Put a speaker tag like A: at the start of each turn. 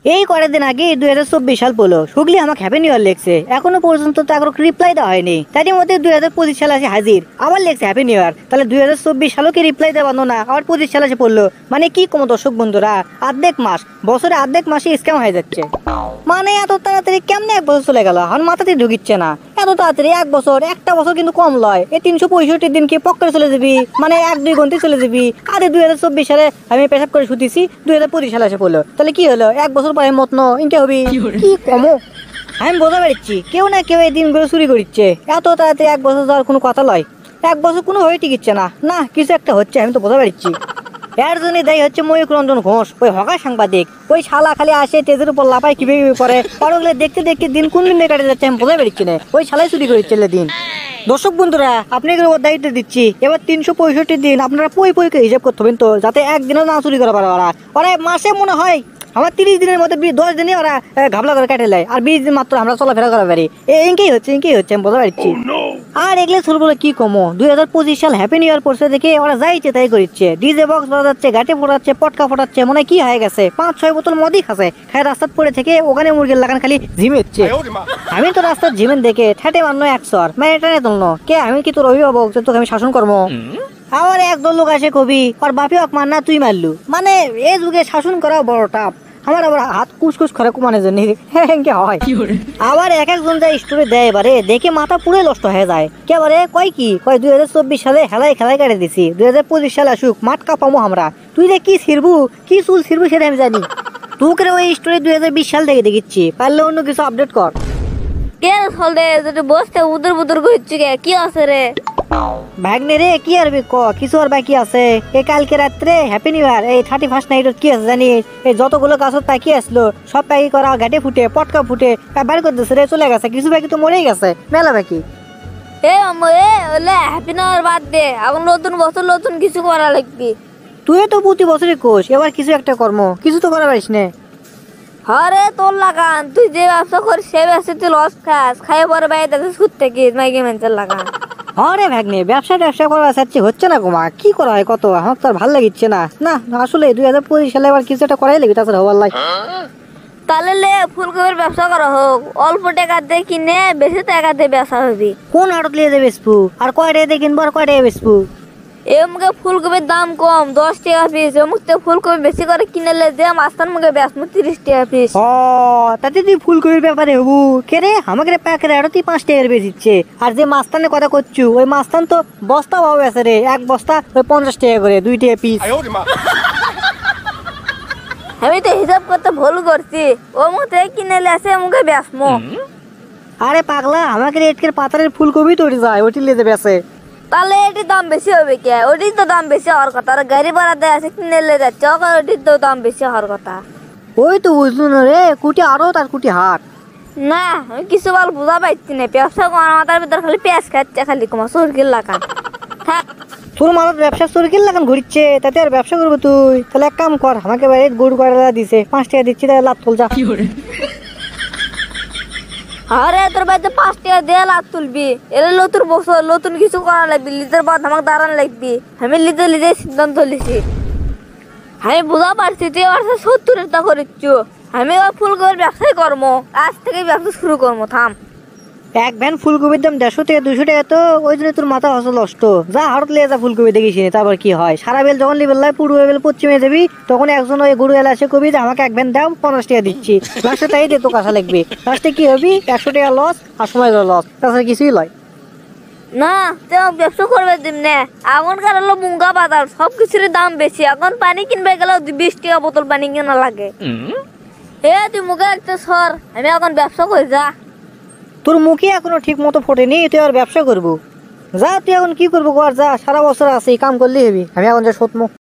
A: এই কয়েকদিন আগে 2024 সাল পড়লো, শুগলি আমাকে হ্যাপি নিউ ইয়ার লেখছে, এখনো পর্যন্ত তো এখনো রিপ্লাই দেওয়া হয়নি। তারই মধ্যে 2025 সাল আসে হাজির, আবার লেখছে হ্যাপি নিউ ইয়ার। তাহলে 2024 সালও কি রিপ্লাই দেওয়া না, আবার 25 সাল এসে পড়লো। মানে কি কম দর্শক বন্ধুরা, অর্ধেক মাস, বছরে অর্ধেক মাসে স্ক্যাম হয়ে যাচ্ছে। মানে এত তাড়াতাড়ি কেমনে এক বছর চলে গেল, আমার মাথাতে ঢুকিচ্ছে না। এত তাড়াতাড়ি এক বছর, একটা বছর কিন্তু কম লয়। এই 365 দিন কি পক্করে চলে যাবি, মানে 1-2 ঘন্টা চলে যাবি। আরে 2024 সালে আমি পেশাব করে শুতেছি, 2025 সালে এসে পড়লো। তাহলে কি হলো, এক বছর পরে মত ইনকে হবি কি কমো। আমি বোঝা পারছি কেউ না কেউ এই দিনগুলো চুরি করছে। এত তাড়াতাড়ি এক বছর যাওয়ার কোনো কথা লয়। এক বছর কোনো হয়ে টিকিচ্ছে না, না কিছু একটা হচ্ছে, আমি তো বোঝা পারছি। এর জন্য দায়ী হচ্ছে ময়ূক রঞ্জন ঘোষ, ওই হকা সাংবাদিক। ওই শালা খালি আসে তেজের উপর লাফায় কিভাবে করে, পরগুলো দেখতে দেখতে দিন কোন দিন কাটে যাচ্ছে আমি বোঝা পারছি না। ওই শালাই চুরি করছে দিন। দর্শক বন্ধুরা, আপনাকে ওর দায়িত্ব দিচ্ছি, এবার 365 দিন আপনারা পই পইকে হিসাব করতে হবেন তো, যাতে একদিনও না চুরি করা পারে ওরা মাসে মনে হয় আমার 30 দিনের মধ্যে 10 দিনে ওরা ঘাবলা করে কাটে নেয়, আর 20 দিন মাত্র আমরা চলাফেরা করা পারি। ইনকেই হচ্ছে আমি বোঝা পারছি। আর এগুলো শুরু বলে কি কমো, 2025 সাল হ্যাপি নিউ ইয়ার পড়ছে দেখে ওরা যাইছে তাই করছে। ডিজে বক্স বাজাচ্ছে, গাটে ফোটাচ্ছে, পটকা ফোটাচ্ছে, মনে কি হয়ে গেছে 5-6 বোতল মদই খাচ্ছে, খায় রাস্তার পড়ে থেকে ওখানে মুরগির লাগান খালি ঝিমেচ্ছে। আমি তো রাস্তার ঝিমেন দেখে ঠেটে মারনো 100 মানে এটা নেই তুলনো কে, আমি কি তোর অভিভাবক যে তোকে আমি শাসন করবো? আবার একদল লোক আসে কবি আর বাপি অক মার না তুই মারলু, মানে এই যুগে শাসন করা বড় টাপ। আমার আবার হাত কুসকুস করে কুমানের জন্য হয়। আবার এক একজন যা স্টোরি দেয়, এবারে দেখে মাথা পুরো নষ্ট হয়ে যায়। কেবারে কয় কি কয় 2024 সালে খেলায় কাটে দিছি, 2025 সালে আসুক মাঠ কাপামো আমরা। তুই যে কি ছিড়বু, কি চুল ছিড়বু সেটা আমি জানি। তোকে ওই স্টোরি 2020 সাল থেকে দেখিচ্ছি, পারলে অন্য কিছু আপডেট কর।
B: কে হলদে যদি বসতে উদর বুদর করছি কি আছে রে
A: ভাগ্নে রে, কি আর ক কিছু আর বাকি আছে। এই কালকে রাত্রে হ্যাপি নিউ ইয়ার, এই 31st নাইট কি আছে জানিস, এই যতগুলো গাছত পাখি আসলো সব পাখি করা ঘাটে ফুটে পটকা ফুটে বার করতেছে রে, চলে গেছে। কিছু পাখি তো মরেই গেছে, মেলা পাখি।
B: এ মামু এ ওলে হ্যাপি নিউ ইয়ার বাদ দে, এখন নতুন বছর নতুন কিছু করা লাগবে।
A: তুই তো প্রতি বছরই কোষ, এবার কিছু একটা কর্ম কিছু তো করা পারিস না।
B: আরে তোর লাগান, তুই যে ব্যবসা করিস সে ব্যবসা তুই লস খাস, খাই পরে বাইরে সুদ থেকে মাইকে মেঞ্চের লাগান।
A: আরে ভাগ্নে, ব্যবসা করার চাচ্ছি হচ্ছে না গোমা, কি করা হয় কত, আমার তো আর ভালো লাগিচ্ছে না। না আসলে 2025 সালে আবার কিছু একটা করাই লাগবে, তাছাড়া হবার লাই।
B: তাহলে লে ফুলকপির ব্যবসা করা হোক, অল্প টাকা দিয়ে কিনে বেশি টাকা দিয়ে ব্যবসা হবে।
A: কোন হাটত লিয়ে যাবে বেচবু, আর কয় টাকা দিয়ে কিনবো আর কয় টাকা বেচবু?
B: এমুকে ফুলকপির দাম কম 10 টাকা পিস, এমুকে ফুলকপি বেশি করে কিনলে যে মাস্তান মুখে বেচমু 30 টাকা পিস।
A: ও তাতে তুই ফুলকপির ব্যাপারে হবু কে রে, আমাকে প্যাকেট আরো তুই 5 টাকার বেচিচ্ছে। আর যে মাস্তানের কথা করছু, ওই মাস্তান তো বস্তা ভাবে আছে রে, এক বস্তা ওই 50 টাকা করে, 2 টাকা পিস।
B: আমি তো হিসাব করতে ভুল করছি, ও মতে কিনেলে আছে মুখে বেচমু।
A: আরে পাগলা, আমাকে এটকের পাতারের ফুলকপি তৈরি যায়, ওটি লিয়ে যাবে আছে।
B: তাহলে এটির দাম বেশি হবে কে, ওটির তো দাম বেশি হওয়ার কথা। আর গাড়ি ভাড়া দেয় আছে কিনেলে যাচ্ছে, ওটির তো দাম বেশি হওয়ার কথা।
A: ওই তো বুঝলু না রে, কুটি আরো তার কুটি হাট।
B: না আমি কিছু বল বুঝা পাইছি না, ব্যবসা করার মাথার ভিতর খালি পেঁয়াজ খাচ্ছে, খালি কমা সরকির লাগান। হ্যাঁ
A: তোর মাথার ব্যবসা সরকির লাগান ঘুরিচ্ছে, তাতে আর ব্যবসা করবো তুই? তাহলে এক কাম কর, আমাকে বাইরে গরু কাটা দিছে 5 টাকা দিচ্ছি, তাহলে লাভ তোল যা।
B: আরে তোর বাড়িতে 5 টাকা দিয়ে লাভ তুলবি, এলে নতুন বছর নতুন কিছু করা লাগবি, লিজের বাদ আমাকে দাঁড়ান লাগবি। আমি লিজে সিদ্ধান্ত লিছি, আমি বুঝা পারছি তুই আমার 70 টা করিচ্ছু। আমি ওই ফুলকপির ব্যবসায় করবো, আজ থেকে ব্যবসা শুরু করবো। থাম,
A: এক ভ্যান ফুলকপির দাম 150 থেকে 200 টাকা, তো ওই জন্য তোর মাথা হসল নষ্ট। যা হাটত লিয়ে যা ফুলকপি দেখিস, তারপর কি হয়। সারা বেল যখন লিবেল লাই পূর্ব বেল পশ্চিমে যাবি, তখন একজন ওই গরু এলা আসে কবি যে আমাকে এক ভ্যান দাও, 50 টাকা দিচ্ছি। লাস্টে তাই দিয়ে তো কাঁচা লাগবে, লাস্টে কি হবি 100 টাকা লস আর সময় লস, তাছাড়া কিছুই লয়
B: না তুই ব্যবসা করবে দিম না। এখনকার হলো মুঙ্গা বাজার, সব কিছুর দাম বেশি। এখন পানি কিনবে গেলেও 20 টাকা বোতল পানি কেনা লাগে। এ তুই মুখে একটা সর, আমি এখন ব্যবসা করি যা।
A: তোর মুখে এখনো ঠিক মতো ফোটেনি, তুই আর ব্যবসা করবো? যা তুই এখন কি করবো কর, যা সারা বছর আছে কাম করলেই হবি। আমি এখন যা সতমো।